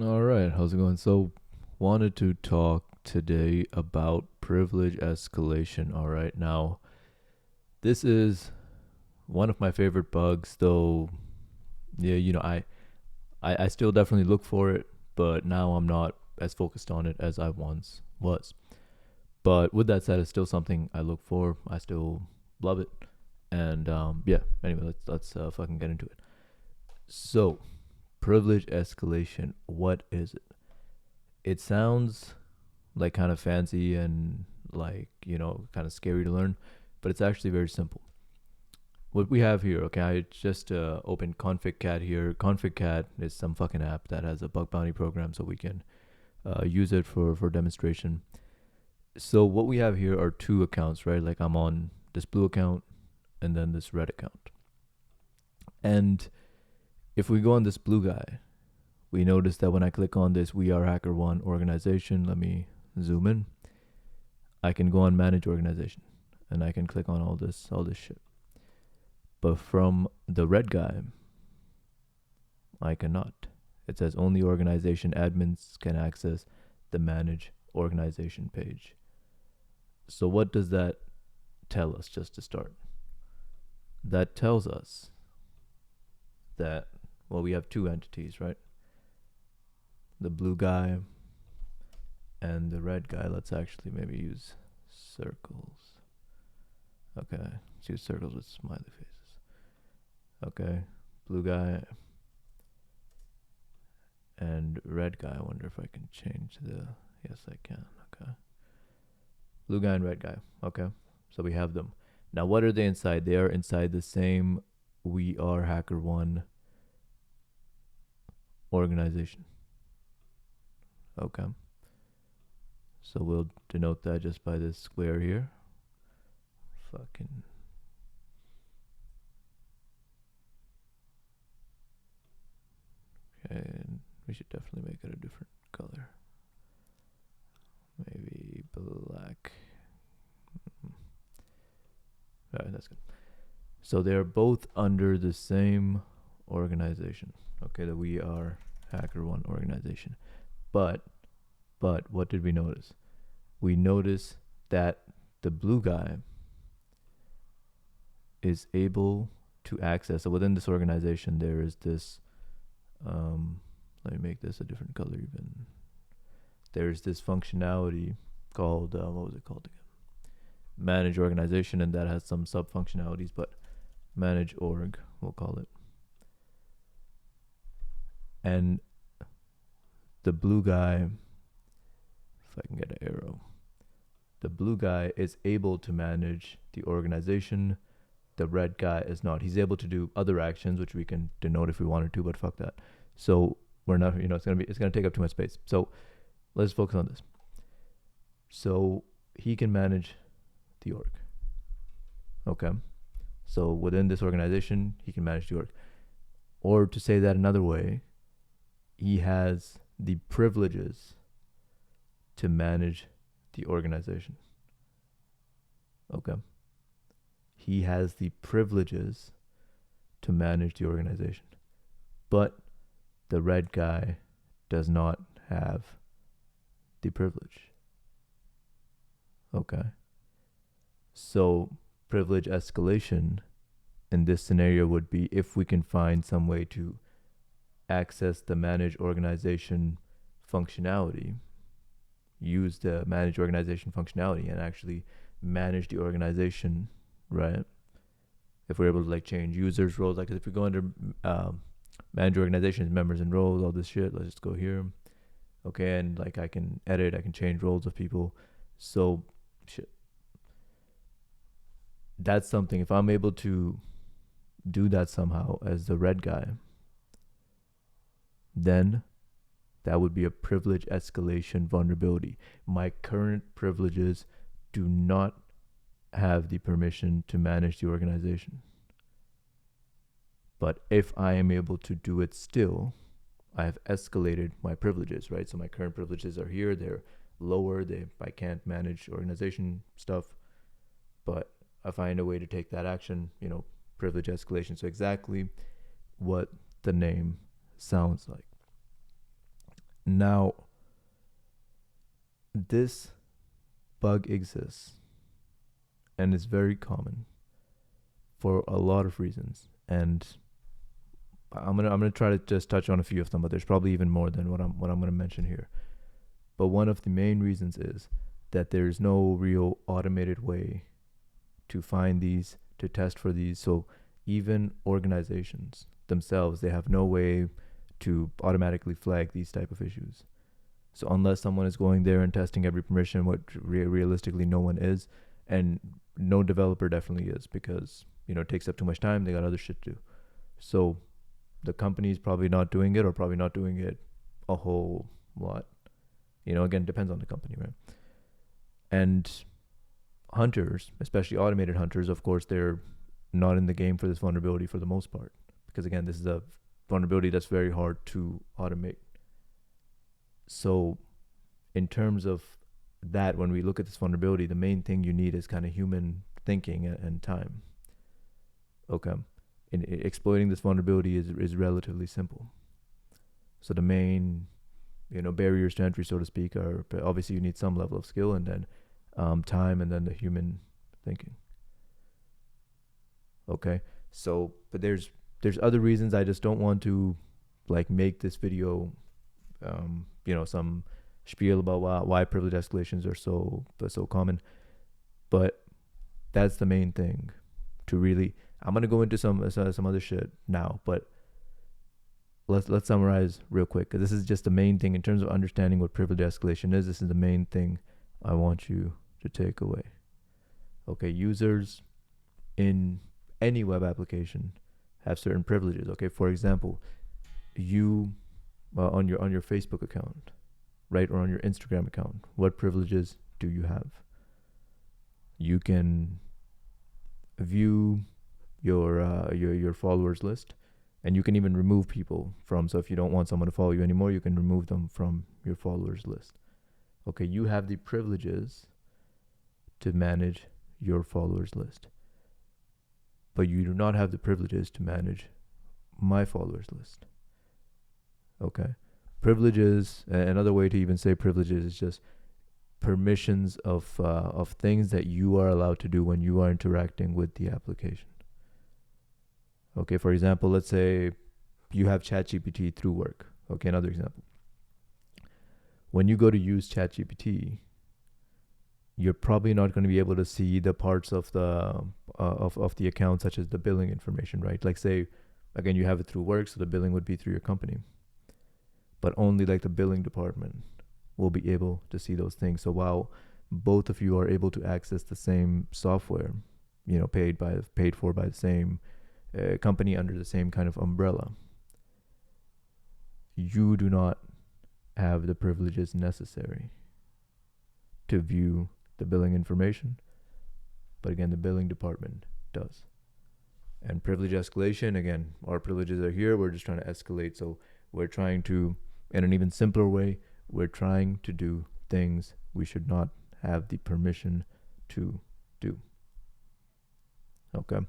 All right, how's it going? So, wanted to talk today about privilege escalation. All right, now this is one of my favorite bugs, though. Yeah, I still definitely look for it, but now I'm not as focused on it as I once was. But with that said, it's still something I look for. I still love it, and yeah. Anyway, let's fucking get into it. So, privilege escalation. What is it? It sounds like kind of fancy and like kind of scary to learn, but it's actually very simple. What we have here, okay, I just opened config.cat here. Config.cat is some fucking app that has a bug bounty program, so we can use it for demonstration. So what we have here are two accounts, right? Like I'm on this blue account and then this red account. And if we go on this blue guy, we notice that when I click on this We Are Hacker One organization, let me zoom in. I can go on manage organization and I can click on all this shit. But from the red guy, I cannot. It says only organization admins can access the manage organization page. So what does that tell us just to start? That tells us that well we have two entities, right? The blue guy and the red guy. Let's actually maybe use circles. Okay, let's use circles with smiley faces. Okay, blue guy and red guy. I wonder if I can change the. Yes, I can. Okay, blue guy and red guy. Okay, so we have them. Now, what are they inside? They are inside the same We Are Hacker One organization. Okay, so we'll denote that just by this square here. Fucking. Okay, and we should definitely make it a different color. Maybe black. Alright, that's good. So they're both under the same organization. Okay, the We Are Hacker One organization. But what did we notice? We noticed that the blue guy is able to access. So within this organization, there is this. Let me make this a different color even. There's this functionality called what was it called again? Manage organization, and that has some sub functionalities, but manage org we'll call it. And the blue guy, if I can get an arrow, the blue guy is able to manage the organization. The red guy is not. He's able to do other actions, which we can denote if we wanted to, but fuck that. So we're not, it's gonna take up too much space. So let's focus on this. So he can manage the org. Okay. So within this organization, he can manage the org. Or to say that another way, he has the privileges to manage the organization. Okay. He has the privileges to manage the organization. But the red guy does not have the privilege. Okay. So privilege escalation in this scenario would be if we can find some way to access the manage organization functionality, use the manage organization functionality and actually manage the organization, right? If we're able to like change users roles, like if we go under manage organizations, members and roles, all this shit, let's just go here. Okay, and like I can edit, I can change roles of people. So shit, that's something. If I'm able to do that somehow as the red guy, then that would be a privilege escalation vulnerability. My current privileges do not have the permission to manage the organization. But if I am able to do it still, I have escalated my privileges, right? So my current privileges are here, they're lower, I can't manage organization stuff, but I find a way to take that action, privilege escalation. So exactly what the name sounds like. Now, this bug exists and is very common for a lot of reasons. And I'm gonna try to just touch on a few of them, but there's probably even more than what I'm gonna mention here. But one of the main reasons is that there's no real automated way to find these, to test for these. So even organizations themselves, they have no way to automatically flag these type of issues. So unless someone is going there and testing every permission, what realistically no one is, and no developer definitely is, because it takes up too much time. They got other shit to do. So the company's probably not doing it, or probably not doing it a whole lot. Again, depends on the company, right? And hunters, especially automated hunters, of course, they're not in the game for this vulnerability for the most part, because again, this is a vulnerability that's very hard to automate. So in terms of that, when we look at this vulnerability, the main thing you need is kind of human thinking and time. Okay. And exploiting this vulnerability is relatively simple. So the main barriers to entry, so to speak, are obviously you need some level of skill, and then time, and then the human thinking. Okay. So but there's other reasons. I just don't want to make this video some spiel about why privilege escalations are so common. But that's the main thing. To really, I'm gonna go into some other shit now, but let's summarize real quick, because this is just the main thing in terms of understanding what privilege escalation is. This is the main thing I want you to take away. Okay, users in any web application have certain privileges. Okay, for example, you on your Facebook account, right, or on your Instagram account, what privileges do you have? You can view your followers list, and you can even remove people from. So if you don't want someone to follow you anymore, you can remove them from your followers list. Okay, you have the privileges to manage your followers list, but you do not have the privileges to manage my followers list. Okay, privileges, another way to even say privileges is just permissions of things that you are allowed to do when you are interacting with the application. Okay, for example, let's say you have ChatGPT through work. Okay, another example. When you go to use ChatGPT, you're probably not going to be able to see the parts of the account, such as the billing information, right? Like, say, again, you have it through work, so the billing would be through your company, but only the billing department will be able to see those things. So while both of you are able to access the same software, paid for by the same company under the same kind of umbrella, you do not have the privileges necessary to view the billing information, but again, the billing department does. And privilege escalation, again, our privileges are here. We're just trying to escalate. So we're trying to, in an even simpler way, we're trying to do things we should not have the permission to do. Okay.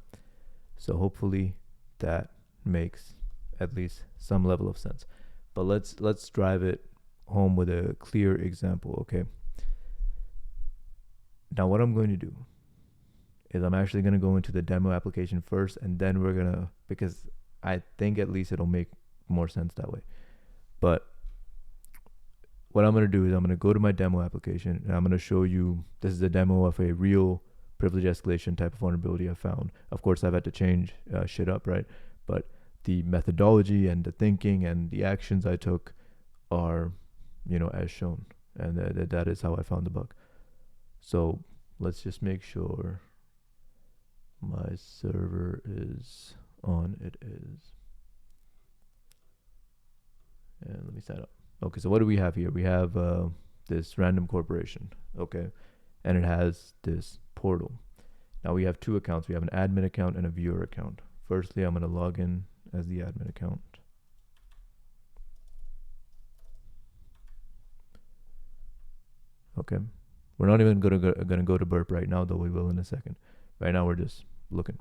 So hopefully that makes at least some level of sense. But let's drive it home with a clear example. Okay. Now what I'm going to do is I'm actually going to go into the demo application first, and then we're going to, because I think at least it'll make more sense that way. But what I'm going to do is I'm going to go to my demo application, and I'm going to show you, this is a demo of a real privilege escalation type of vulnerability I found. Of course, I've had to change shit up, right? But the methodology and the thinking and the actions I took are, as shown. And that is how I found the bug. So let's just make sure my server is on. It is. And let me sign up. Okay, so what do we have here? We have this random corporation, okay? And it has this portal. Now we have two accounts. We have an admin account and a viewer account. Firstly, I'm going to log in as the admin account. Okay. We're not even going to go to burp right now, though we will in a second. Right now we're just looking.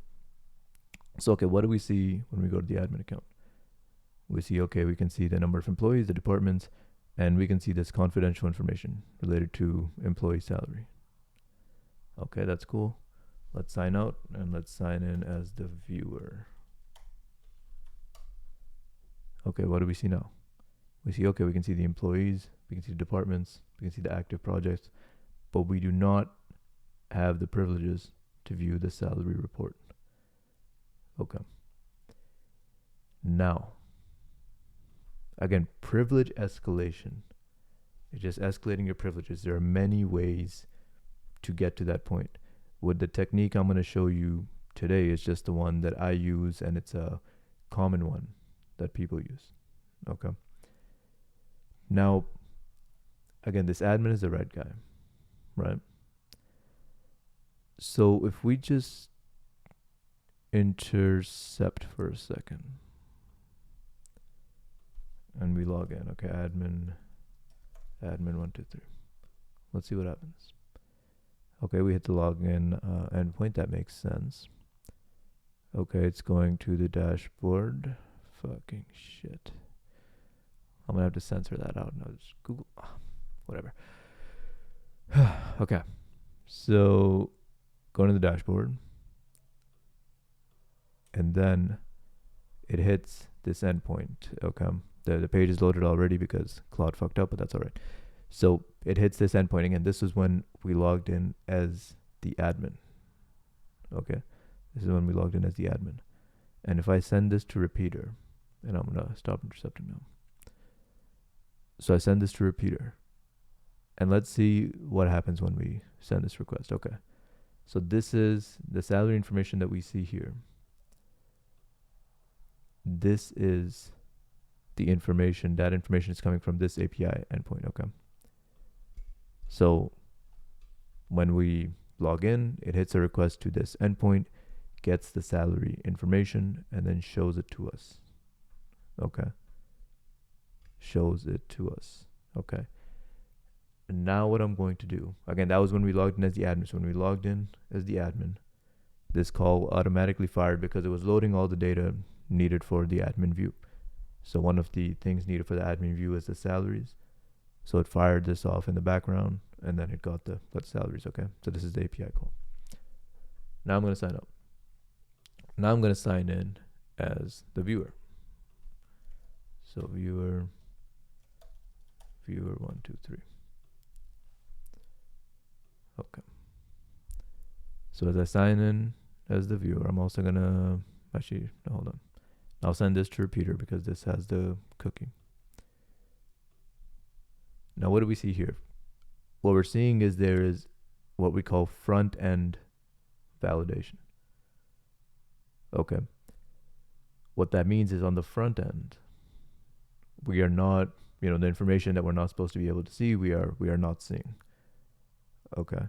So, okay, what do we see when we go to the admin account? We see, okay, we can see the number of employees, the departments, And we can see this confidential information related to employee salary. Okay, that's cool. Let's sign out and let's sign in as the viewer. Okay, what do we see now? We see, okay, we can see the employees, we can see the departments, we can see the active projects, but we do not have the privileges to view the salary report. Okay. Now, again, privilege escalation. It's just escalating your privileges. There are many ways to get to that point. With the technique I'm going to show you today, is just the one that I use, and it's a common one that people use. Okay. Now, again, this admin is the red guy, right? So if we just intercept for a second and we log in, okay, admin 123. Let's see what happens. Okay, we hit the login endpoint. That makes sense. Okay, it's going to the dashboard. Fucking shit. I'm gonna have to censor that out. No, just Google. Whatever. Okay. So going to the dashboard. And then it hits this endpoint. Okay. The page is loaded already because Claude fucked up, but that's all right. So it hits this endpoint again. This is when we logged in as the admin. Okay. This is when we logged in as the admin. And if I send this to repeater, and I'm going to stop intercepting now. So I send this to repeater. And let's see what happens when we send this request. Okay. So this is the salary information that we see here. This is the information. That information is coming from this API endpoint. Okay. So when we log in, it hits a request to this endpoint, gets the salary information, and then shows it to us. Okay. Shows it to us. Okay. And now what I'm going to do, again, that was when we logged in as the admin. So when we logged in as the admin, this call automatically fired because it was loading all the data needed for the admin view. So one of the things needed for the admin view is the salaries. So it fired this off in the background, and then it got the salaries. Okay. So this is the API call. Now I'm going to sign up. Now I'm going to sign in as the viewer. So viewer 1, 2, 3. Okay. So as I sign in as the viewer, I'm also going to, actually, no, hold on. I'll send this to repeater because this has the cookie. Now, what do we see here? What we're seeing is there is what we call front end validation. Okay. What that means is on the front end, we are not, the information that we're not supposed to be able to see, we are not seeing. Okay.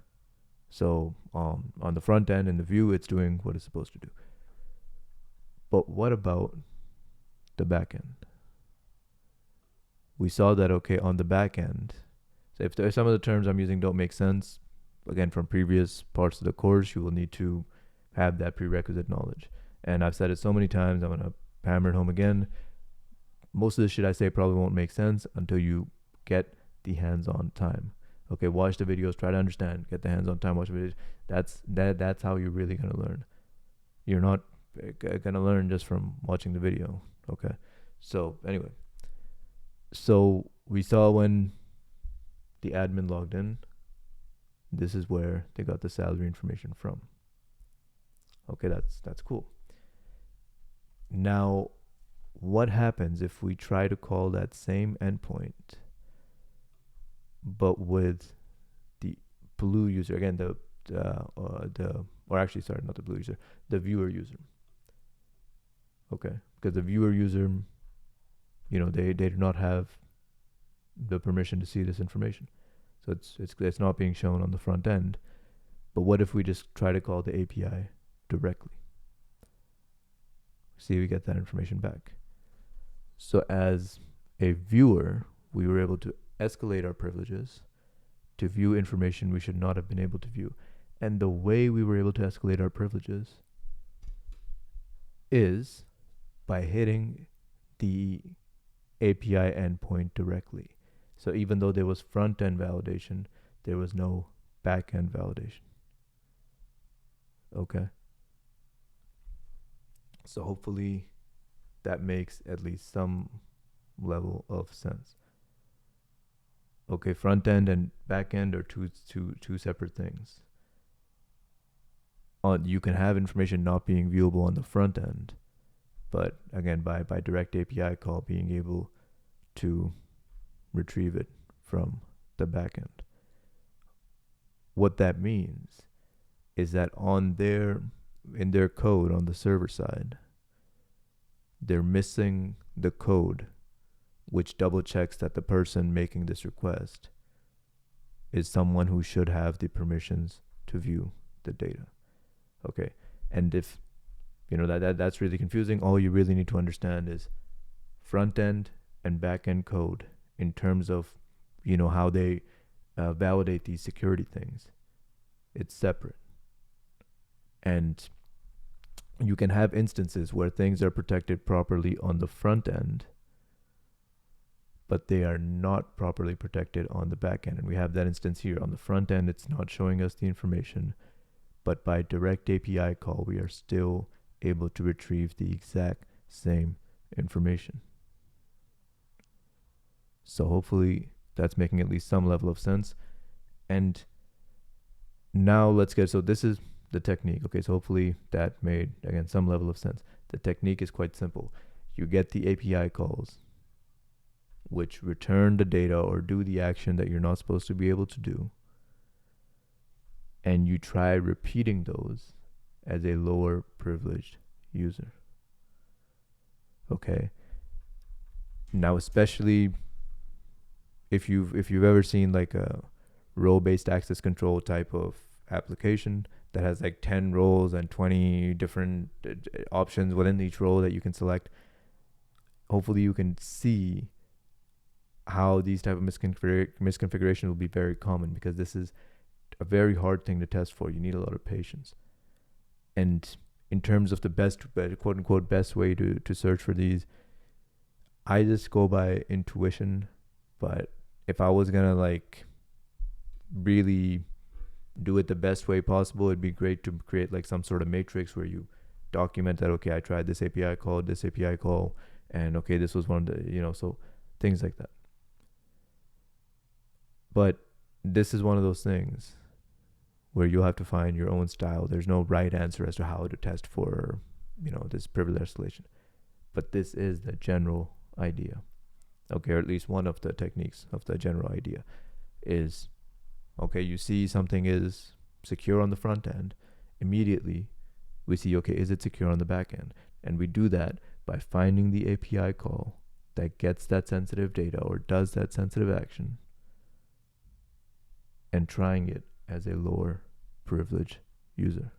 So on the front end in the view, it's doing what it's supposed to do. But what about the back end? We saw that, okay, on the back end, so if there are some of the terms I'm using don't make sense, again, from previous parts of the course, you will need to have that prerequisite knowledge. And I've said it so many times, I'm going to hammer it home again. Most of the shit I say probably won't make sense until you get the hands-on time. Okay, watch the videos, try to understand, get the hands-on time, watch the videos. That's how you're really going to learn. You're not going to learn just from watching the video. Okay. So anyway, so we saw when the admin logged in, this is where they got the salary information from. Okay, that's cool. Now, what happens if we try to call that same endpoint, but with the blue user, again, the viewer user. Okay, because the viewer user, they do not have the permission to see this information, so it's not being shown on the front end. But what if we just try to call the API directly? See, we get that information back. So as a viewer, we were able to escalate our privileges to view information we should not have been able to view. And the way we were able to escalate our privileges is by hitting the API endpoint directly. So even though there was front end validation, there was no back end validation. Okay. So hopefully that makes at least some level of sense. Okay, front end and back end are two separate things. You can have information not being viewable on the front end, but again, by direct API call, being able to retrieve it from the back end. What that means is that in their code on the server side, they're missing the code which double checks that the person making this request is someone who should have the permissions to view the data. Okay. And if that's really confusing, all you really need to understand is front end and back end code in terms of how they validate these security things. It's separate. And you can have instances where things are protected properly on the front end, but they are not properly protected on the back end. And we have that instance here. On the front end, it's not showing us the information, but by direct API call, we are still able to retrieve the exact same information. So hopefully that's making at least some level of sense. And now so this is the technique. Okay, so hopefully that made, again, some level of sense. The technique is quite simple. You get the API calls, which return the data or do the action that you're not supposed to be able to do. And you try repeating those as a lower privileged user. Okay. Now, especially if you've ever seen like a role-based access control type of application that has like 10 roles and 20 different options within each role that you can select, hopefully you can see how these type of misconfiguration will be very common, because this is a very hard thing to test for. You need a lot of patience. And in terms of the best, quote unquote, best way to search for these, I just go by intuition. But if I was gonna like really do it the best way possible, it'd be great to create like some sort of matrix where you document that, okay, I tried this API call, and okay, this was one of the, so things like that. But this is one of those things where you'll have to find your own style. There's no right answer as to how to test for, this privilege escalation. But this is the general idea. Okay, or at least one of the techniques of the general idea is, okay, you see something is secure on the front end. Immediately, we see, okay, is it secure on the back end? And we do that by finding the API call that gets that sensitive data or does that sensitive action and trying it as a lower privilege user.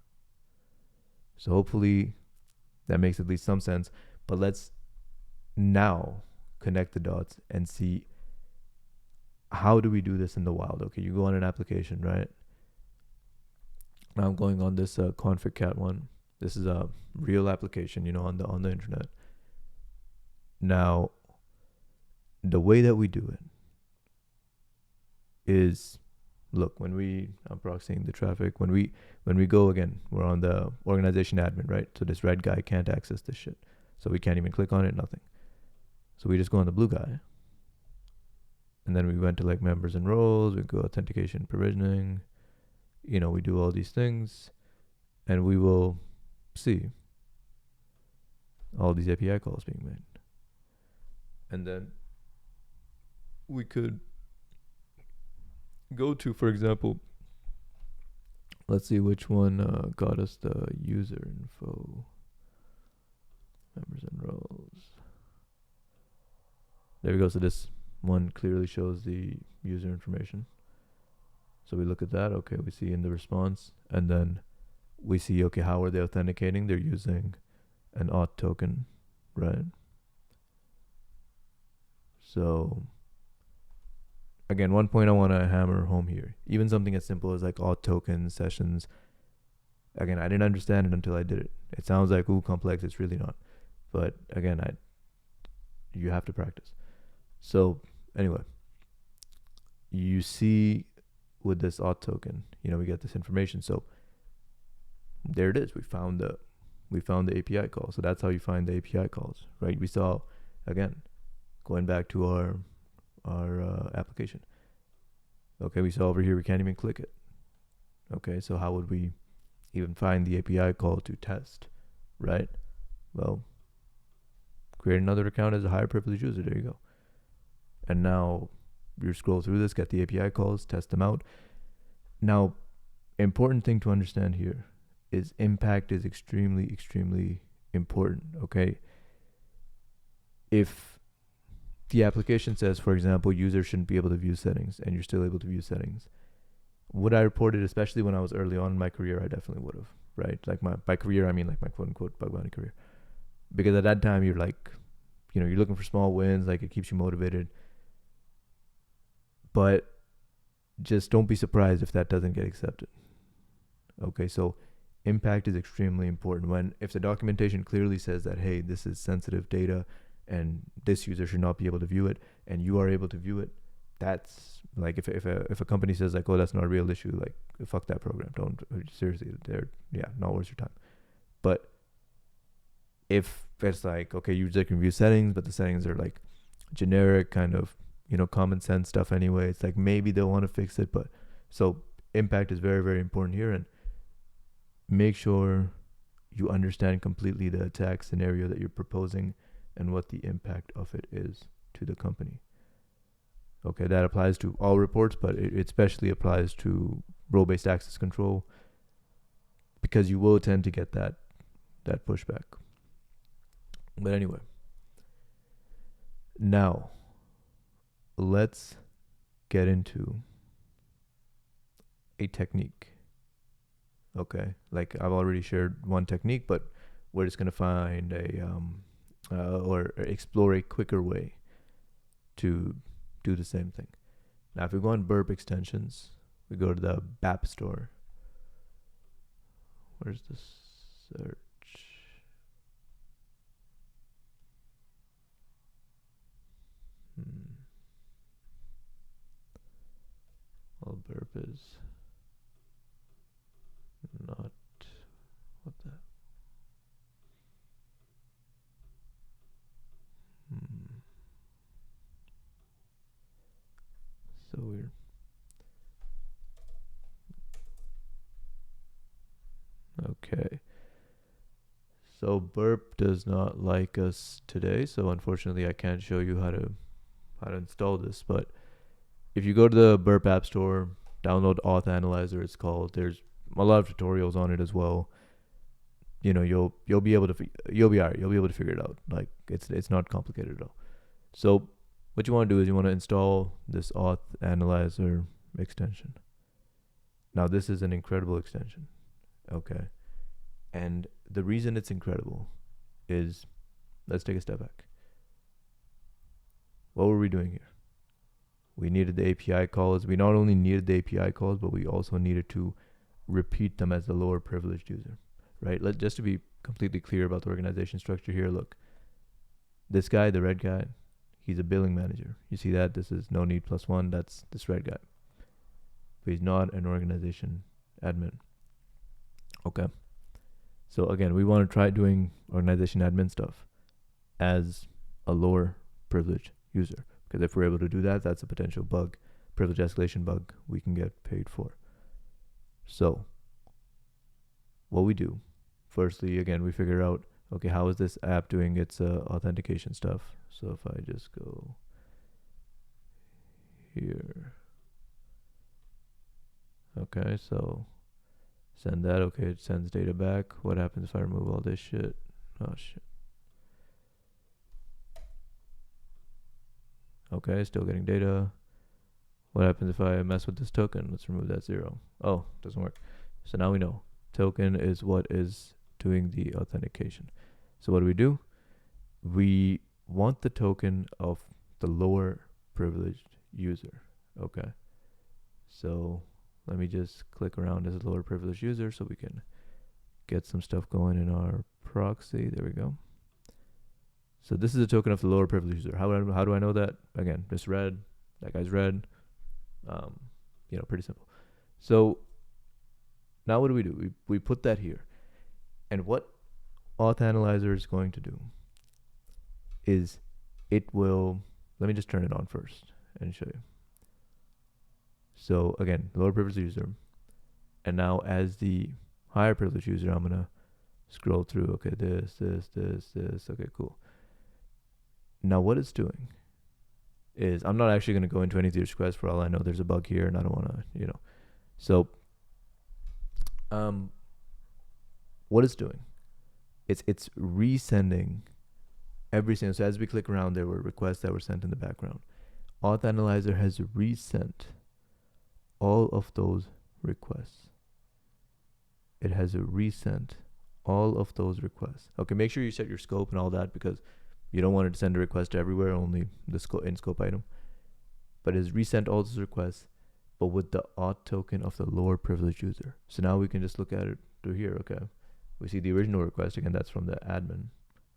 So hopefully that makes at least some sense. But let's now connect the dots and see, how do we do this in the wild? Okay, you go on an application, right? Now I'm going on this config cat one. This is a real application, on the internet. Now, the way that we do it is, look, I'm proxying the traffic. When we go, again, we're on the organization admin, right? So this red guy can't access this shit. So we can't even click on it, nothing. So we just go on the blue guy. And then we went to like members and roles. We go authentication, provisioning. We do all these things. And we will see all these API calls being made. And then we could go to, for example, let's see which one got us the user info, members and roles. There we go. So this one clearly shows the user information. So we look at that. Okay, we see in the response, and then we see, okay, how are they authenticating? They're using an auth token, right? So again, one point I want to hammer home here, even something as simple as like auth tokens, sessions. Again, I didn't understand it until I did it. It sounds like, ooh, complex. It's really not. But again, you have to practice. So anyway, you see with this auth token, we get this information. So there it is. We found the API call. So that's how you find the API calls, right? We saw, again, going back to our application. Okay, we saw over here we can't even click it. Okay, so how would we even find the API call to test, right? Well, create another account as a higher privilege user. There you go. And now you scroll through this, get the API calls, test them out. Now, important thing to understand here is impact is extremely, extremely important, okay? If the application says, for example, users shouldn't be able to view settings, and you're still able to view settings, would I report it, especially when I was early on in my career? I definitely would have, right? Like by career, I mean like my quote unquote bug bounty career. Because at that time, you're like, you're looking for small wins, like it keeps you motivated. But just don't be surprised if that doesn't get accepted. Okay, so impact is extremely important. If the documentation clearly says that, hey, this is sensitive data and this user should not be able to view it, and you are able to view it, that's like, if a company says like, oh, that's not a real issue, like, fuck that program. Don't, seriously, they're not worth your time. But if it's like, okay, user can view settings, but the settings are like generic kind of, common sense stuff anyway, it's like maybe they'll want to fix it. But so impact is very, very important here, and make sure you understand completely the attack scenario that you're proposing and what the impact of it is to the company. Okay, that applies to all reports, but it especially applies to role-based access control, because you will tend to get that pushback. But anyway, now let's get into a technique. Okay, like I've already shared one technique, but we're just going to find or explore a quicker way to do the same thing. Now, if we go on burp extensions, we go to the BAP store. Where's the search? Well, burp is not what the so weird. Okay, so burp does not like us today, so unfortunately I can't show you how to install this. But if you go to the burp app store, download auth analyzer, it's called. There's a lot of tutorials on it as well. You'll be able to you'll be alright. You'll be able to figure it out. Like, it's not complicated at all. So what you want to do is you want to install this auth analyzer extension. Now, this is an incredible extension. Okay, and the reason it's incredible is, let's take a step back. What were we doing here? We needed the API calls. We not only needed the API calls, but we also needed to repeat them as the lower privileged user, right? Just to be completely clear about the organization structure here, look, this guy, the red guy, he's a billing manager. You see that? This is no need +1. That's this red guy. But he's not an organization admin. Okay. So again, we want to try doing organization admin stuff as a lower privilege user, because if we're able to do that, that's a potential bug, privilege escalation bug we can get paid for. So what we do, firstly, again, we figure out, okay, how is this app doing its authentication stuff? So if I just go here, okay, so send that. Okay, it sends data back. What happens if I remove all this shit? Oh shit. Okay, still getting data. What happens if I mess with this token? Let's remove that 0. Oh, doesn't work. So now we know token is what is doing the authentication. So what do? We want the token of the lower privileged user. Okay. So let me just click around as a lower privileged user so we can get some stuff going in our proxy. There we go. So this is a token of the lower privileged user. How do I know that? Again, this red, that guy's red. Um, pretty simple. So now what do? We put that here. And what Auth Analyzer is going to do is it will, let me just turn it on first and show you. So again, lower privilege user. And now as the higher privilege user, I'm going to scroll through. Okay, this. Okay, cool. Now what it's doing is, I'm not actually going to go into any of these requests. For all I know, there's a bug here and I don't want to, So what it's doing, it's resending every single, so as we click around, there were requests that were sent in the background. Auth Analyzer has resent all of those requests. It has resent all of those requests. Okay, make sure you set your scope and all that, because you don't want it to send a request everywhere, only the in scope item. But it has resent all those requests, but with the auth token of the lower privilege user. So now we can just look at it through here. Okay, we see the original request. Again, that's from the admin.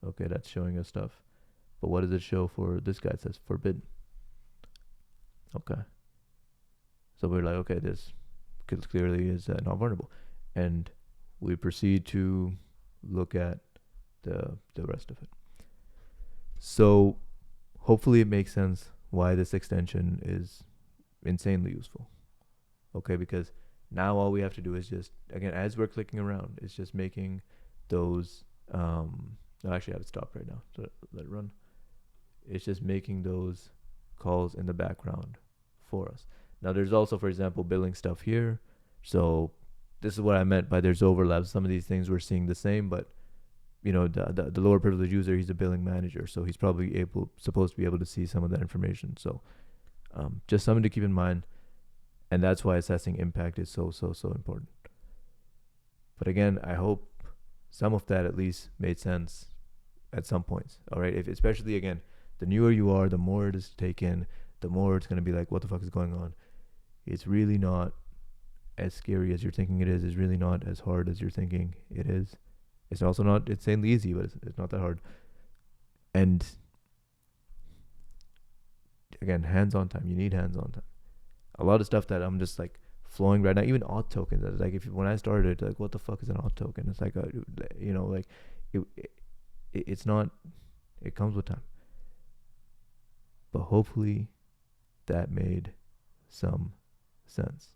Okay, that's showing us stuff. But what does it show for this guy? It says forbidden. Okay. So we're like, okay, this clearly is not vulnerable. And we proceed to look at the rest of it. So hopefully it makes sense why this extension is insanely useful. Okay, because now all we have to do is just, again, as we're clicking around, it's just making those, actually I have it stopped right now, so let it run. It's just making those calls in the background for us. Now there's also, for example, billing stuff here. So this is what I meant by there's overlaps. Some of these things we're seeing the same, but the lower privileged user, he's a billing manager, so he's probably supposed to be able to see some of that information. So just something to keep in mind, and that's why assessing impact is so important. But again, I hope some of that at least made sense at some points. All right, if especially again, the newer you are, the more it is to take in, the more it's going to be like, what the fuck is going on? It's really not as scary as you're thinking it is. It's really not as hard as you're thinking it is. It's also not insanely easy, but it's not that hard. And again, hands-on time. You need hands-on time. A lot of stuff that I'm just like flowing right now, even auth tokens. Like when I started, like, what the fuck is an auth token? It's like it's not. It comes with time. But hopefully, that made some sense.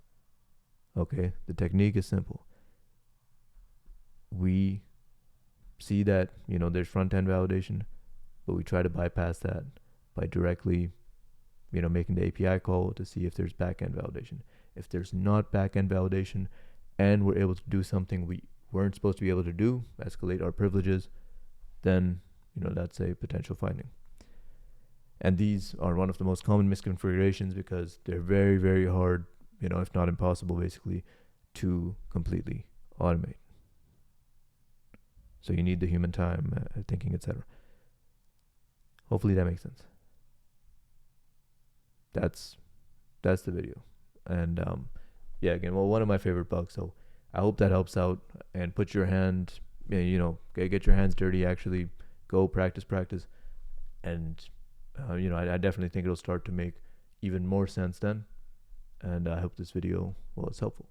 Okay, the technique is simple. We see that there's front-end validation, but we try to bypass that by directly making the API call to see if there's back-end validation. If there's not back-end validation and we're able to do something we weren't supposed to be able to do, escalate our privileges, then that's a potential finding. And these are one of the most common misconfigurations because they're very, very hard, if not impossible, basically, to completely automate. So you need the human time, thinking, etc. Hopefully that makes sense. That's the video. And yeah, again, one of my favorite bugs. So I hope that helps out, and put your hand, get your hands dirty, actually go practice. And I definitely think it'll start to make even more sense then. And I hope this video was helpful.